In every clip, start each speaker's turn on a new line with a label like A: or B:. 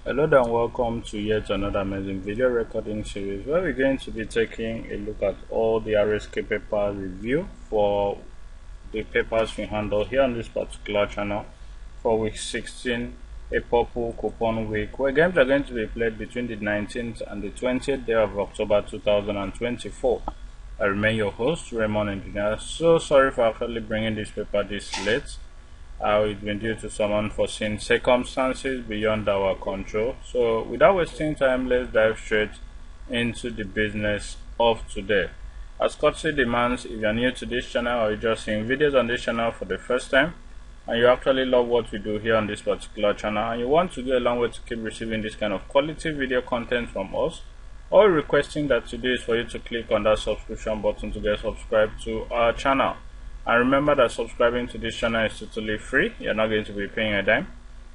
A: Hello there and welcome to yet another amazing video recording series where we're going to be taking a look at all the RSK paper review for the papers we handle here on this particular channel for week 16, a purple coupon week, where games are going to be played between the 19th and the 20th day of October 2024. I remain your host, Raymond Engineer. So sorry for actually bringing this paper this late. It's been due to some unforeseen circumstances beyond our control. So without wasting time, let's dive straight into the business of today. As courtesy demands, if you're new to this channel or you're just seeing videos on this channel for the first time and you actually love what we do here on this particular channel and you want to go a long way to keep receiving this kind of quality video content from us, all we're requesting that today is for you to click on that subscription button to get subscribed to our channel. And remember that subscribing to this channel is totally free. You're not going to be paying a dime.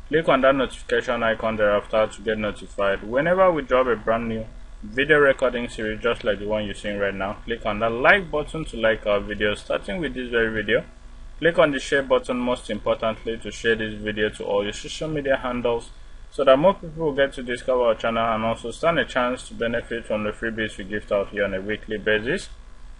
A: Click on that notification icon thereafter to get notified whenever we drop a brand new video recording series just like the one you're seeing right now. Click on that like button to like our video. Starting with this very video, click on the share button, most importantly, to share this video to all your social media handles so that more people will get to discover our channel and also stand a chance to benefit from the freebies we gift out here on a weekly basis.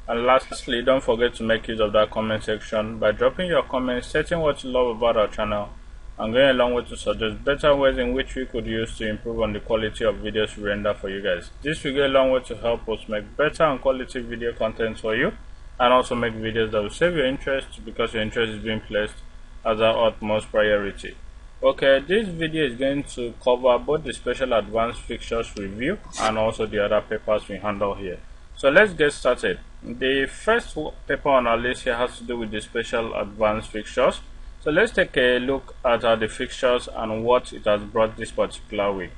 A: And lastly, don't forget to make use of that comment section by dropping your comments, stating what you love about our channel and going a long way to suggest better ways in which we could use to improve on the quality of videos we render for you guys. This will go a long way to help us make better and quality video content for you and also make videos that will save your interest because your interest is being placed as our utmost priority. Okay, this video is going to cover both the special advanced fixtures review and also the other papers we handle here. So let's get started. The first paper on our list here has to do with the special advanced fixtures. So let's take a look at the fixtures and what it has brought this particular week.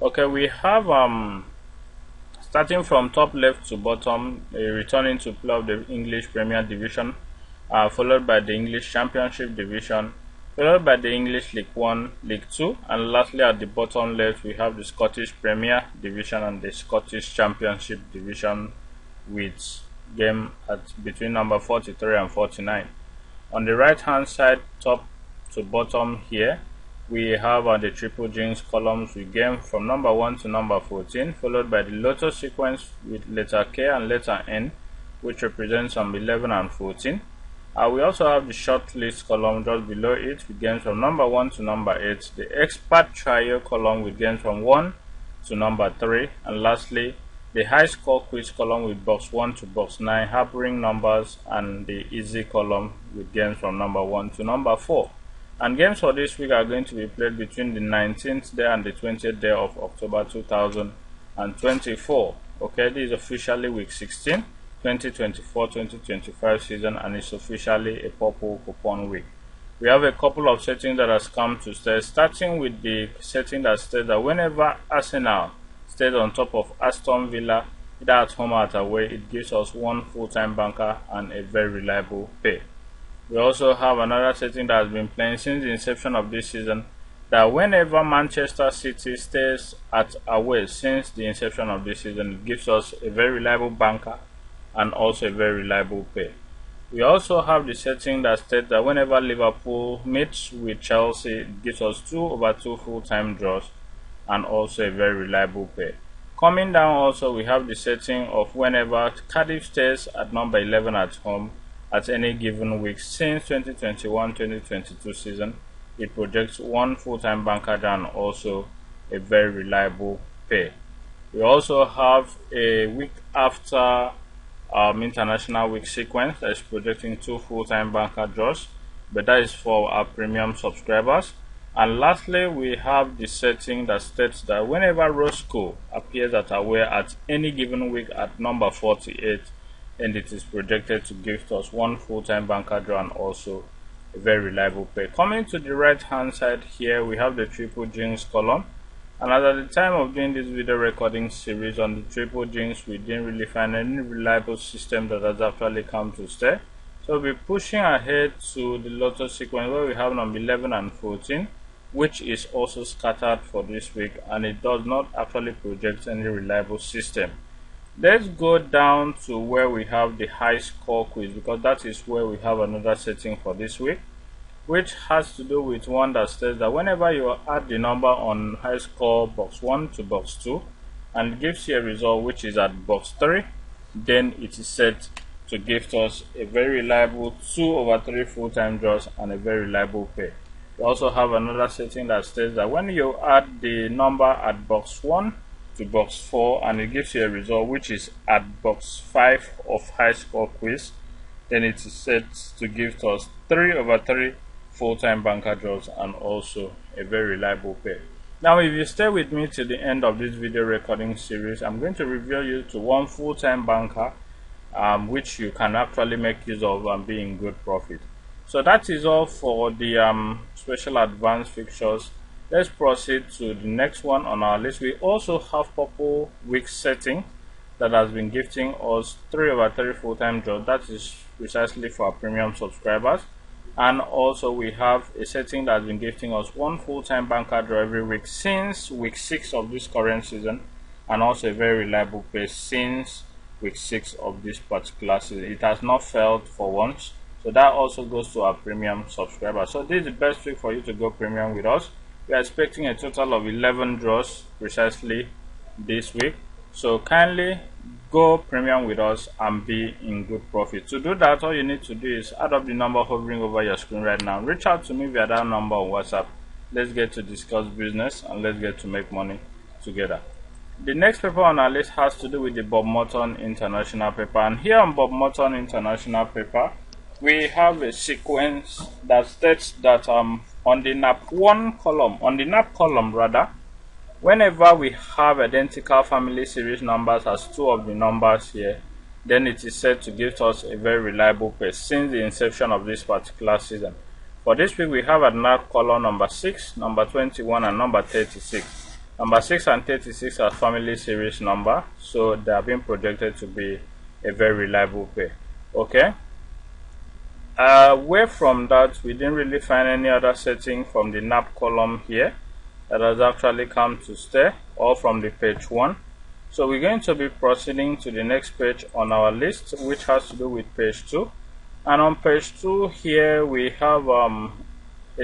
A: Okay, we have starting from top left to bottom, returning to play of the English Premier Division, followed by the English Championship Division, followed by the English League 1, League 2, and lastly at the bottom left we have the Scottish Premier Division and the Scottish Championship Division with game at between number 43 and 49. On the right hand side, top to bottom here, we have the triple jinx columns with game from number 1 to number 14, followed by the lotto sequence with letter K and letter N, which represents from 11 and 14. We also have the short list column just below it with games from number 1 to number 8, the expert trio column with games from 1 to number 3, and lastly the high score quiz column with box 1 to box 9 harboring numbers, and the easy column with games from number 1 to number 4. And games for this week are going to be played between the 19th day and the 20th day of October 2024. Okay, this is officially week 16. 2024-2025 season, and it's officially a purple coupon week. We have a couple of settings that has come to stay, starting with the setting that states that whenever Arsenal stays on top of Aston Villa, either at home or at away, it gives us one full-time banker and a very reliable pay. We also have another setting that has been playing since the inception of this season, that whenever Manchester City stays at away since the inception of this season, it gives us a very reliable banker and also a very reliable pay. We also have the setting that states that whenever Liverpool meets with Chelsea, it gives us 2/2 full-time draws and also a very reliable pay. Coming down also, we have the setting of whenever Cardiff stays at number 11 at home at any given week since 2021-2022 season, it projects one full-time banker and also a very reliable pay. We also have a week after international week sequence that is projecting 2 full-time banker draws, but that is for our premium subscribers. And lastly, we have the setting that states that whenever Roscoe appears at away at any given week at number 48, and it is projected to give us one full-time banker draw and also a very reliable pay. Coming to the right hand side here, we have the triple jinx column. And at the time of doing this video recording series on the triple jinx, we didn't really find any reliable system that has actually come to stay. So we'll be pushing ahead to the lotto sequence where we have number 11 and 14, which is also scattered for this week, and it does not actually project any reliable system. Let's go down to where we have the high score quiz, because that is where we have another setting for this week. which has to do with one that says that whenever you add the number on high score box 1 to box 2 and it gives you a result which is at box 3, then it is set to give us a very reliable 2/3 full-time draws and a very reliable pay. We also have another setting that says that when you add the number at box 1 to box 4 and it gives you a result which is at box 5 of high score quiz, then it is set to give us 3/3 full-time banker draws and also a very reliable pay. Now if you stay with me to the end of this video recording series, I'm going to reveal you to one full-time banker which you can actually make use of and be in good profit. So that is all for the special advanced fixtures. Let's proceed to the next one on our list. We also have purple week setting that has been gifting us 3/3 full-time draw. That is precisely for our premium subscribers. And also we have a setting that has been gifting us one full-time banker draw every week since week 6 of this current season, and also a very reliable pay since week 6 of this particular season. It has not failed for once, so that also goes to our premium subscribers. So this is the best week for you to go premium with us. We are expecting a total of 11 draws precisely this week, so kindly go premium with us and be in good profit. To do that, all you need to do is add up the number hovering over your screen right now. Reach out to me via that number on WhatsApp. Let's get to discuss business and let's get to make money together. The next paper on our list has to do with the Bob Morton International paper, and here on Bob Morton International paper we have a sequence that states that on the NAP column rather, whenever we have identical family series numbers as two of the numbers here, then it is said to give us a very reliable pay since the inception of this particular season. For this week we have at NAP column number 6, number 21 and number 36. Number 6 and 36 are family series number, so they are being projected to be a very reliable pay. Okay. Away from that, we didn't really find any other setting from the NAP column here that has actually come to stay, or from the page 1. So we're going to be proceeding to the next page on our list, which has to do with page 2. And on page 2 here we have a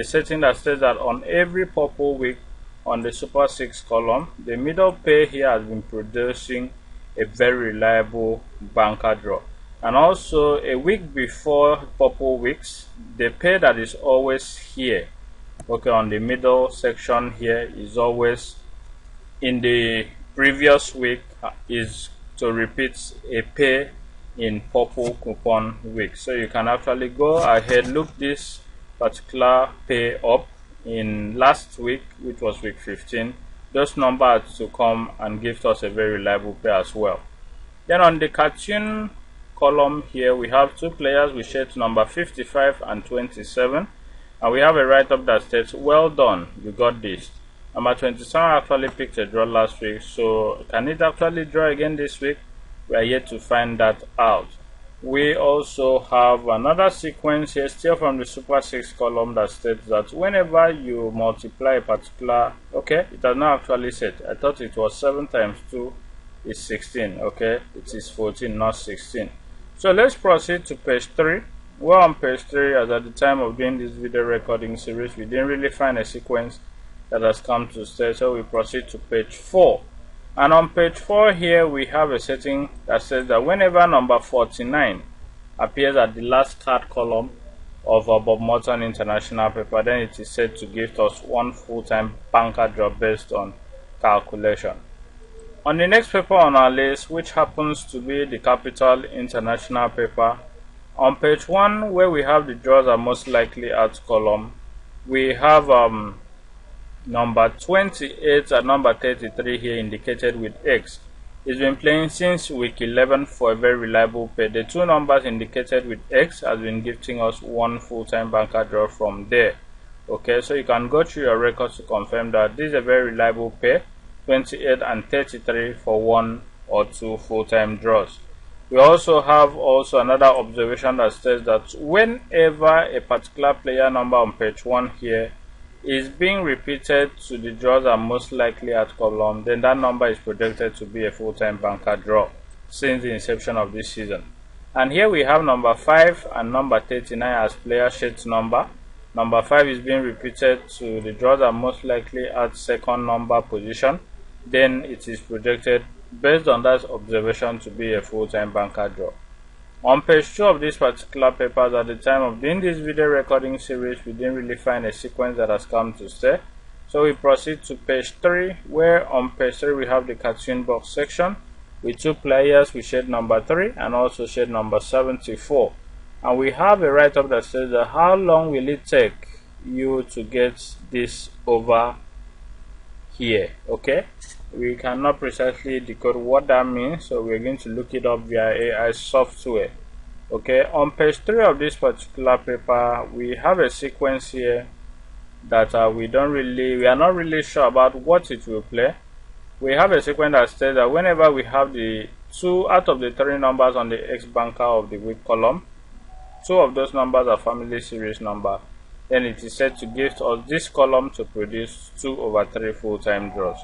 A: setting that says that on every purple week on the Super 6 column, the middle pay here has been producing a very reliable banker draw. And also a week before purple weeks, the pay that is always here, okay, on the middle section here, is always in the previous week is to repeat a pay in purple coupon week. So you can actually go ahead, look this particular pay up in last week, which was week 15. Those numbers to come and give us a very reliable pay as well. Then on the cartoon column here we have two players with shirts number 55 and 27, and we have a write-up that states, well done, you got this. Number 27 actually picked a draw last week, so can it actually draw again this week? We are yet to find that out. We also have another sequence here still from the Super 6 column that states that whenever you multiply a particular, okay, it has not actually said, I thought it was 7 times 2 is 16, okay, it is 14 not 16. So let's proceed to page 3. Well, on page 3, as at the time of doing this video recording series, we didn't really find a sequence that has come to stay, so we proceed to page 4. And on page 4 here we have a setting that says that whenever number 49 appears at the last card column of a Bob Morton International paper, then it is said to give us one full-time banker draw based on calculation. On the next paper on our list, which happens to be the Capital International paper, on page 1 where we have the draws are most likely at column, we have number 28 and number 33 here indicated with X. It's been playing since week 11 for a very reliable pay. The two numbers indicated with X has been gifting us one full-time banker draw from there. Okay, so you can go through your records to confirm that this is a very reliable pay, 28 and 33 for 1 or 2 full-time draws. We also have another observation that says that whenever a particular player number on page 1 here is being repeated to the draws are most likely at column, then that number is projected to be a full-time banker draw since the inception of this season. And here we have number 5 and number 39 as player sheet number. Number 5 is being repeated to the draws are most likely at second number position. Then it is projected based on that observation to be a full-time banker draw. On page 2 of this particular papers, at the time of doing this video recording series, we didn't really find a sequence that has come to stay. So we proceed to page 3, where on page 3 we have the cartoon box section with 2 players with shade number 3 and also shade number 74. And we have a write-up that says that how long will it take you to get this over here. Okay, we cannot precisely decode what that means, so we're going to look it up via AI software. Okay, on page 3 of this particular paper, we have a sequence here that we are not really sure about what it will play. We have a sequence that says that whenever we have the 2 out of the 3 numbers on the X banker of the week column, 2 of those numbers are family series number, then it is said to give us this column to produce 2/3 full-time draws.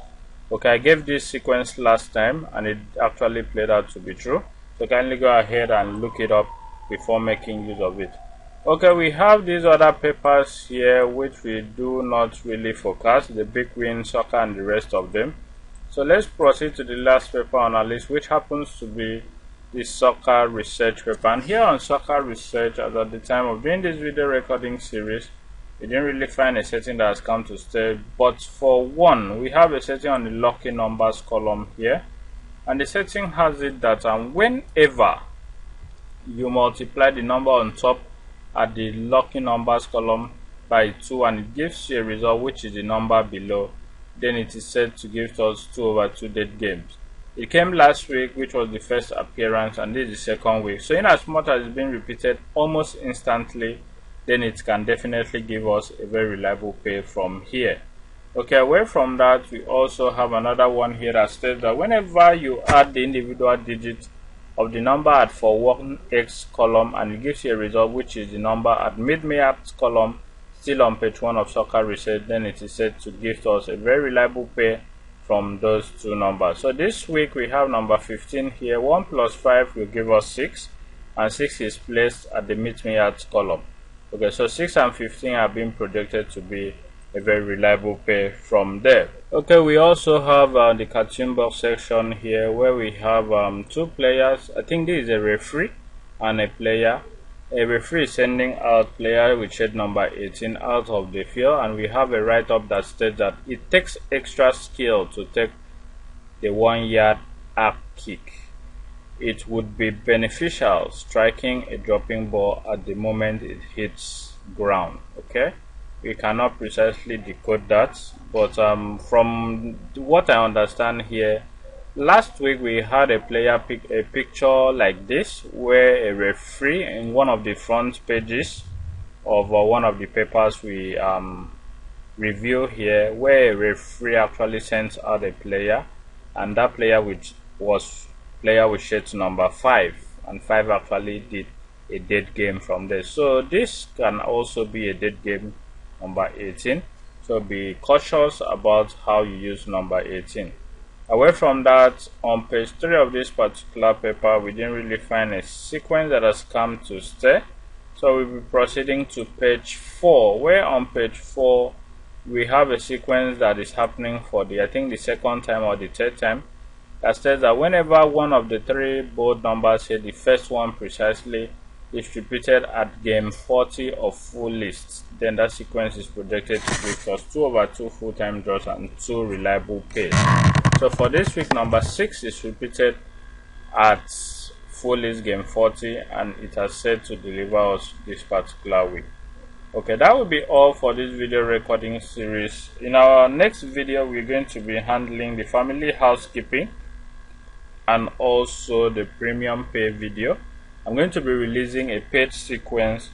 A: Okay, I gave this sequence last time and it actually played out to be true, so kindly go ahead and look it up before making use of it. Okay, we have these other papers here which we do not really focus, the Big Win, Soccer and the rest of them. So let's proceed to the last paper on our list, which happens to be the soccer research paper. And here on soccer research, as at the time of doing this video recording series, we didn't really find a setting that has come to stay, but for one, we have a setting on the lucky numbers column here, and the setting has it that whenever you multiply the number on top at the lucky numbers column by 2 and it gives you a result which is the number below, then it is said to give us 2/2 dead games. It came last week, which was the first appearance, and this is the second week. So in as much as it's been repeated almost instantly, then it can definitely give us a very reliable pay from here. Okay, away from that, we also have another one here that states that whenever you add the individual digits of the number at for 1x column and it gives you a result which is the number at mid-mayat column, still on page 1 of soccer research, then it is said to give us a very reliable pay from those 2 numbers. So this week we have number 15 here. 1 plus 5 will give us 6, and 6 is placed at the mid-mayat column. Okay, so 6 and 15 are being projected to be a very reliable pay from there. Okay, we also have the cartoon box section here where we have 2 players. I think this is a referee and a player. A referee is sending out player with shade number 18 out of the field, and we have a write-up that states that it takes extra skill to take the 1-yard arc kick. It would be beneficial striking a dropping ball at the moment it hits ground. Okay, we cannot precisely decode that, but from what I understand here, last week we had a player pick a picture like this where a referee in one of the front pages of one of the papers we review here, where a referee actually sends out a player, and that player was player with shade number 5, and 5 actually did a dead game from there. So this can also be a dead game number 18, so be cautious about how you use number 18. Away from that, on page 3 of this particular paper, we didn't really find a sequence that has come to stay, so we'll be proceeding to page 4, where on page 4 we have a sequence that is happening for I think the second time or the third time, that says that whenever one of the 3 bold numbers here, the first one precisely, is repeated at game 40 of full lists, then that sequence is projected to give us 2/2 full-time draws and 2 reliable pays. So for this week, number 6 is repeated at full list game 40, and it has said to deliver us this particular week. Okay, that will be all for this video recording series. In our next video, we're going to be handling the family housekeeping and also the premium pay video. I'm going to be releasing a paid sequence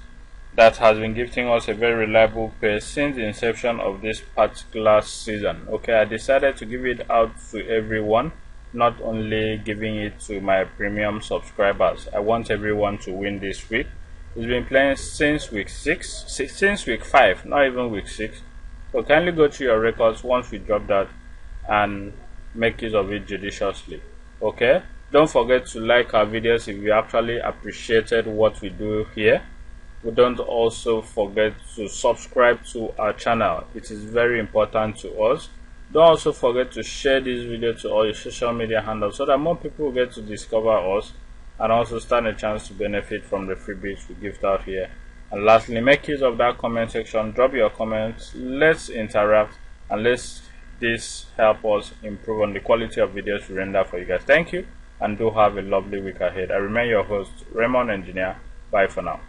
A: that has been giving us a very reliable pay since the inception of this particular season. Okay, I decided to give it out to everyone, not only giving it to my premium subscribers. I want everyone to win this week. It's been playing since week 5, not even week 6. So kindly go through your records once we drop that and make use of it judiciously. Okay, don't forget to like our videos if you actually appreciated what we do here. we don't also forget to subscribe to our channel. It is very important to us. Don't also forget to share this video to all your social media handles so that more people will get to discover us and also stand a chance to benefit from the freebies we gift out here. And lastly, make use of that comment section, drop your comments, let's interact, and let's this help us improve on the quality of videos we render for you guys. Thank you, and do have a lovely week ahead. I remain your host, Raymond Engineer. Bye for now.